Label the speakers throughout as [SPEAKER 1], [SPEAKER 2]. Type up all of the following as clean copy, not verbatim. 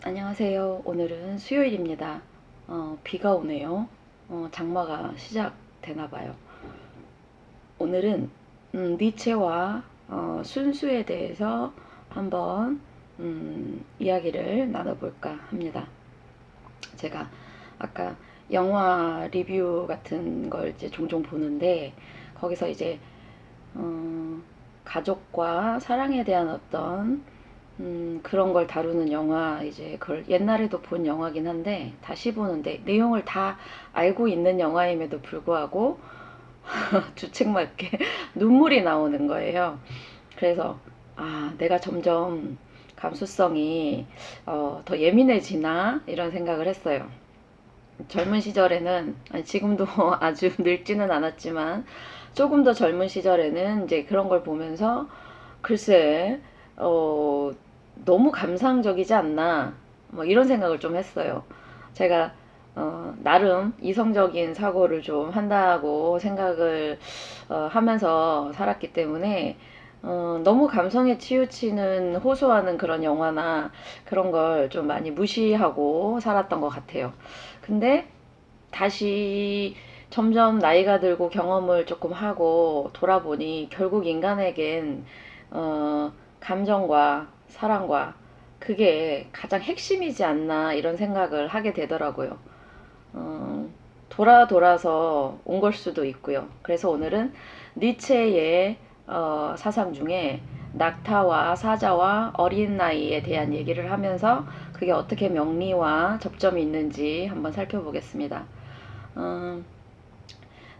[SPEAKER 1] 안녕하세요. 오늘은 수요일입니다. 비가 오네요. 장마가 시작되나 봐요. 오늘은 니체와 순수에 대해서 한번 이야기를 나눠볼까 합니다. 제가 아까 영화 리뷰 같은 걸 이제 종종 보는데 거기서 이제 가족과 사랑에 대한 어떤 그런 걸 다루는 영화, 이제 그걸 옛날에도 본 영화긴 한데 다시 보는데 내용을 다 알고 있는 영화임에도 불구하고 주책맞게 눈물이 나오는 거예요. 그래서 내가 점점 감수성이 더 예민해지나 이런 생각을 했어요. 젊은 시절에는, 아니, 지금도 아주 늙지는 않았지만 조금 더 젊은 시절에는 이제 그런 걸 보면서 글쎄, 너무 감상적이지 않나, 뭐 이런 생각을 좀 했어요. 제가 나름 이성적인 사고를 좀 한다고 생각을 하면서 살았기 때문에 너무 감성에 치우치는 호소하는 그런 영화나 그런 걸 좀 많이 무시하고 살았던 것 같아요. 근데 다시 점점 나이가 들고 경험을 조금 하고 돌아보니 결국 인간에겐 감정과 사랑과 그게 가장 핵심이지 않나 이런 생각을 하게 되더라고요. 어, 돌아서 온 걸 수도 있고요. 그래서 오늘은 니체의 사상 중에 낙타와 사자와 어린 나이에 대한 얘기를 하면서 그게 어떻게 명리와 접점이 있는지 한번 살펴보겠습니다. 어,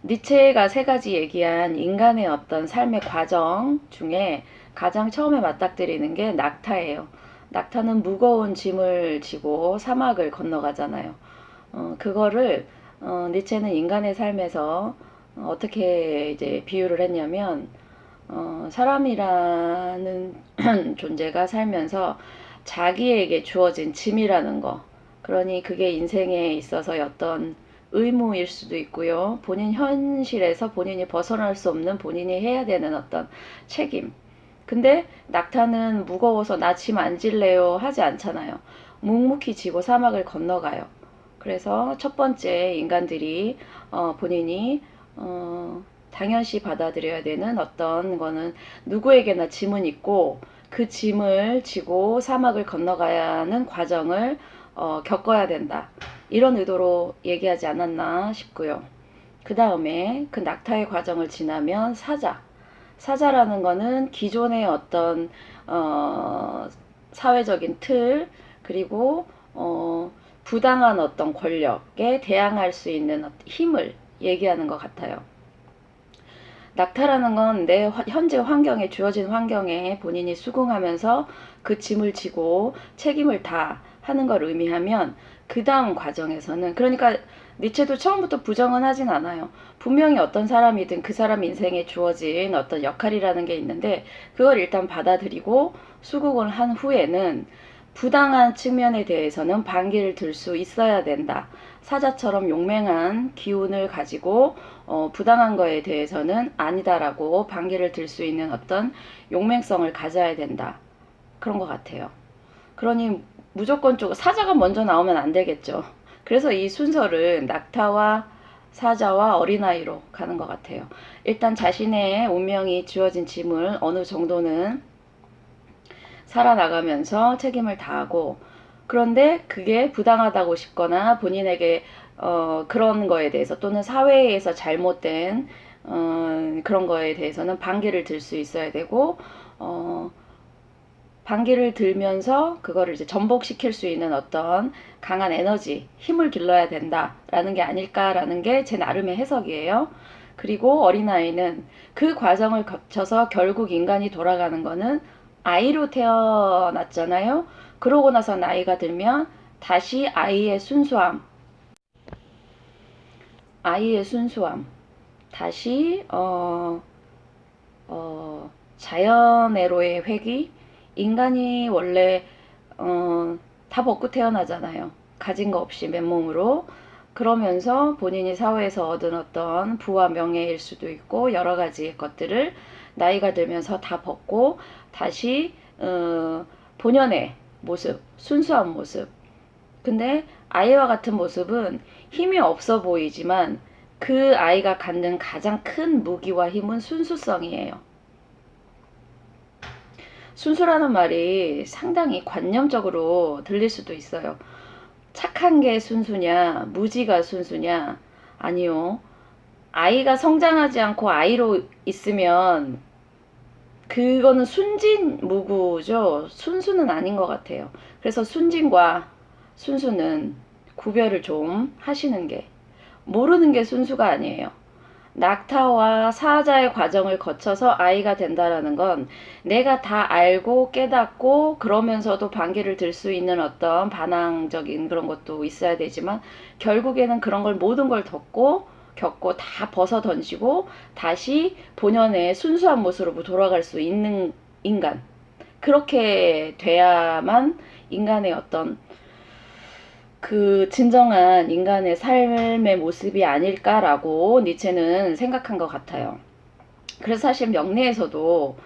[SPEAKER 1] 니체가 세 가지 얘기한 인간의 어떤 삶의 과정 중에 가장 처음에 맞닥뜨리는 게 낙타예요. 낙타는 무거운 짐을 지고 사막을 건너가잖아요. 그거를 니체는 인간의 삶에서 어떻게 이제 비유를 했냐면 사람이라는 존재가 살면서 자기에게 주어진 짐이라는 거. 그러니 그게 인생에 있어서의 어떤 의무일 수도 있고요. 본인 현실에서 본인이 벗어날 수 없는 본인이 해야 되는 어떤 책임. 근데 낙타는 무거워서 나 짐 안 질래요 하지 않잖아요. 묵묵히 지고 사막을 건너가요. 그래서 첫 번째 인간들이 본인이 당연시 받아들여야 되는 어떤 거는 누구에게나 짐은 있고 그 짐을 지고 사막을 건너가야 하는 과정을 겪어야 된다. 이런 의도로 얘기하지 않았나 싶고요. 그 다음에 그 낙타의 과정을 지나면 사자. 사자라는 거는 기존의 어떤 사회적인 틀 그리고 부당한 어떤 권력에 대항할 수 있는 힘을 얘기하는 것 같아요. 낙타라는 건 내 현재 환경에 주어진 환경에 본인이 수긍하면서 그 짐을 지고 책임을 다 하는 걸 의미하면 그 다음 과정에서는 그러니까 니체도 처음부터 부정은 하진 않아요. 분명히 어떤 사람이든 그 사람 인생에 주어진 어떤 역할이라는 게 있는데 그걸 일단 받아들이고 수긍을 한 후에는 부당한 측면에 대해서는 반기를 들 수 있어야 된다. 사자처럼 용맹한 기운을 가지고 부당한 거에 대해서는 아니다라고 반기를 들 수 있는 어떤 용맹성을 가져야 된다. 그런 것 같아요. 그러니 무조건적으로 사자가 먼저 나오면 안 되겠죠. 그래서 이 순서를 낙타와 사자와 어린아이로 가는 것 같아요. 일단 자신의 운명이 주어진 짐을 어느 정도는 살아나가면서 책임을 다하고 그런데 그게 부당하다고 싶거나 본인에게 그런 거에 대해서 또는 사회에서 잘못된 그런 거에 대해서는 반기를 들 수 있어야 되고 반기를 들면서 그거를 이제 전복시킬 수 있는 어떤 강한 에너지, 힘을 길러야 된다라는 게 아닐까라는 게 제 나름의 해석이에요. 그리고 어린아이는 그 과정을 거쳐서 결국 인간이 돌아가는 거는 아이로 태어났잖아요. 그러고 나서 나이가 들면 다시 아이의 순수함, 다시 자연애로의 회귀, 인간이 원래 다 벗고 태어나잖아요. 가진 거 없이 맨몸으로. 그러면서 본인이 사회에서 얻은 어떤 부와 명예일 수도 있고 여러 가지 것들을 나이가 들면서 다 벗고 다시 본연의 모습, 순수한 모습. 근데 아이와 같은 모습은 힘이 없어 보이지만 그 아이가 갖는 가장 큰 무기와 힘은 순수성이에요. 순수라는 말이 상당히 관념적으로 들릴 수도 있어요. 착한 게 순수냐, 무지가 순수냐? 아니요. 아이가 성장하지 않고 아이로 있으면 그거는 순진무구죠. 순수는 아닌 것 같아요. 그래서 순진과 순수는 구별을 좀 하시는 게, 모르는 게 순수가 아니에요. 낙타와 사자의 과정을 거쳐서 아이가 된다라는 건 내가 다 알고 깨닫고 그러면서도 반기를 들 수 있는 어떤 반항적인 그런 것도 있어야 되지만 결국에는 그런 걸 모든 걸 겪고 다 벗어 던지고 다시 본연의 순수한 모습으로 돌아갈 수 있는 인간. 그렇게 돼야만 인간의 어떤 그 진정한 인간의 삶의 모습이 아닐까라고 니체는 생각한 것 같아요. 그래서 사실 명리에서도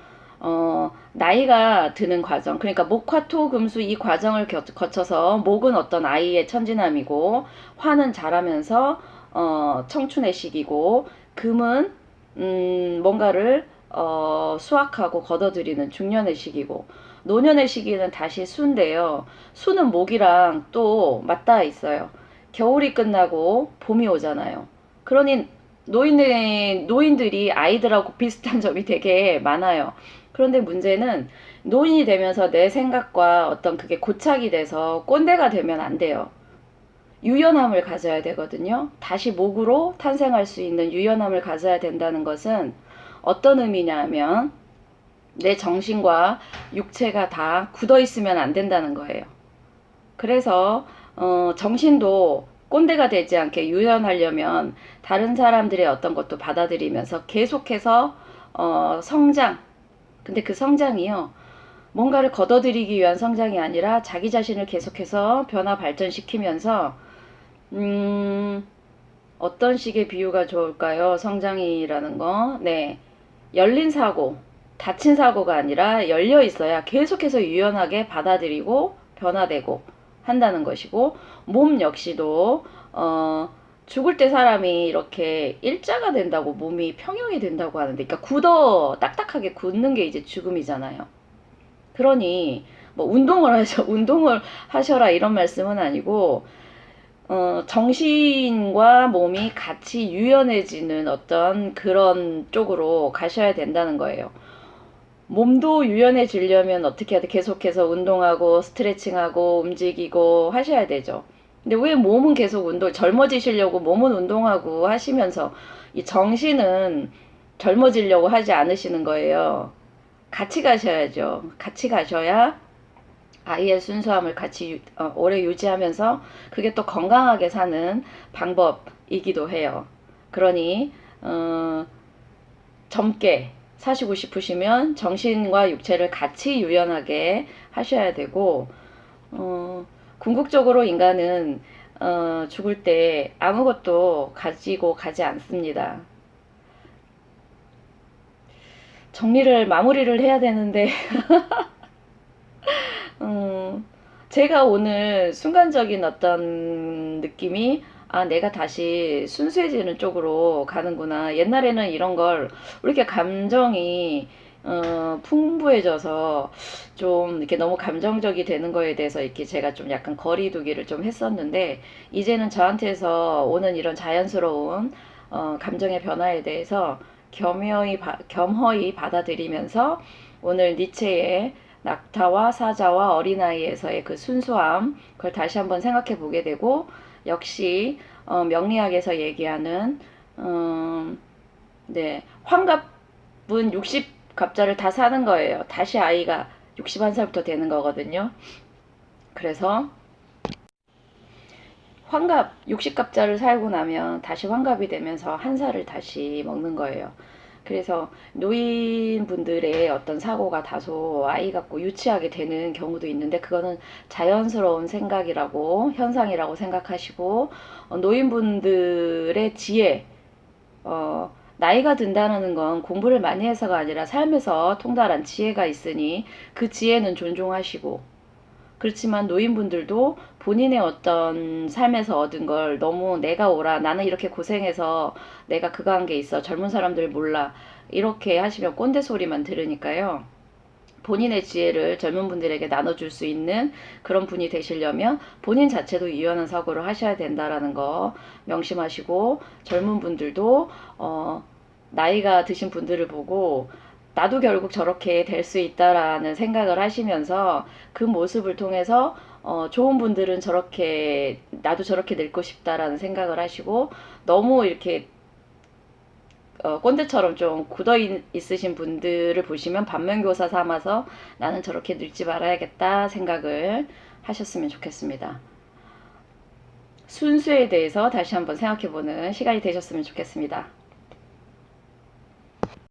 [SPEAKER 1] 나이가 드는 과정, 그러니까 목화 토 금수 이 과정을 거쳐서 목은 어떤 아이의 천진함이고 화는 자라면서 청춘의 시기고 금은 뭔가를 수확하고 걷어들이는 중년의 시기고 노년의 시기는 다시 수인데요. 수는 목이랑 또 맞닿아 있어요. 겨울이 끝나고 봄이 오잖아요. 그러니 노인들이 아이들하고 비슷한 점이 되게 많아요. 그런데 문제는 노인이 되면서 내 생각과 어떤 그게 고착이 돼서 꼰대가 되면 안 돼요. 유연함을 가져야 되거든요. 다시 목으로 탄생할 수 있는 유연함을 가져야 된다는 것은 어떤 의미냐 하면 내 정신과 육체가 다 굳어 있으면 안 된다는 거예요. 그래서 정신도 꼰대가 되지 않게 유연하려면 다른 사람들의 어떤 것도 받아들이면서 계속해서 성장. 근데 그 성장이요. 뭔가를 걷어들이기 위한 성장이 아니라 자기 자신을 계속해서 변화 발전시키면서 어떤 식의 비유가 좋을까요? 성장이라는 거. 네. 열린 사고, 닫힌 사고가 아니라 열려 있어야 계속해서 유연하게 받아들이고 변화되고 한다는 것이고, 몸 역시도 죽을 때 사람이 이렇게 일자가 된다고 몸이 평형이 된다고 하는데, 그러니까 딱딱하게 굳는 게 이제 죽음이잖아요. 그러니 뭐 운동을 하셔라 이런 말씀은 아니고 정신과 몸이 같이 유연해지는 어떤 그런 쪽으로 가셔야 된다는 거예요. 몸도 유연해지려면 어떻게 해야 돼? 계속해서 운동하고 스트레칭하고 움직이고 하셔야 되죠. 근데 왜 몸은 계속 젊어지시려고 몸은 운동하고 하시면서 이 정신은 젊어지려고 하지 않으시는 거예요. 같이 가셔야죠. 같이 가셔야 아이의 순수함을 같이 오래 유지하면서 그게 또 건강하게 사는 방법이기도 해요. 그러니 젊게 사시고 싶으시면 정신과 육체를 같이 유연하게 하셔야 되고 궁극적으로 인간은 죽을 때 아무것도 가지고 가지 않습니다. 정리를 마무리를 해야 되는데 제가 오늘 순간적인 어떤 느낌이 내가 다시 순수해지는 쪽으로 가는구나. 옛날에는 이런 걸 왜 이렇게 감정이 풍부해져서 좀 이렇게 너무 감정적이 되는 거에 대해서 이렇게 제가 좀 약간 거리두기를 좀 했었는데 이제는 저한테서 오는 이런 자연스러운 감정의 변화에 대해서 겸허히 받아들이면서 오늘 니체의 낙타와 사자와 어린아이에서의 그 순수함, 그걸 다시 한번 생각해 보게 되고, 역시, 명리학에서 얘기하는, 네, 환갑은 60갑자를 다 사는 거예요. 다시 아이가 61살부터 되는 거거든요. 그래서, 환갑, 60갑자를 살고 나면 다시 환갑이 되면서 한 살을 다시 먹는 거예요. 그래서 노인분들의 어떤 사고가 다소 아이 같고 유치하게 되는 경우도 있는데 그거는 자연스러운 생각이라고 현상이라고 생각하시고 노인분들의 지혜 나이가 든다는 건 공부를 많이 해서가 아니라 삶에서 통달한 지혜가 있으니 그 지혜는 존중하시고 그렇지만 노인분들도 본인의 어떤 삶에서 얻은 걸 너무 내가 옳아, 나는 이렇게 고생해서 내가 그거 한 게 있어, 젊은 사람들 몰라, 이렇게 하시면 꼰대 소리만 들으니까요. 본인의 지혜를 젊은 분들에게 나눠줄 수 있는 그런 분이 되시려면 본인 자체도 유연한 사고를 하셔야 된다라는 거 명심하시고, 젊은 분들도 나이가 드신 분들을 보고 나도 결국 저렇게 될 수 있다라는 생각을 하시면서 그 모습을 통해서 좋은 분들은 저렇게 나도 저렇게 늙고 싶다라는 생각을 하시고, 너무 이렇게 꼰대처럼 좀 굳어 있으신 분들을 보시면 반면교사 삼아서 나는 저렇게 늙지 말아야겠다 생각을 하셨으면 좋겠습니다. 순수에 대해서 다시 한번 생각해보는 시간이 되셨으면 좋겠습니다.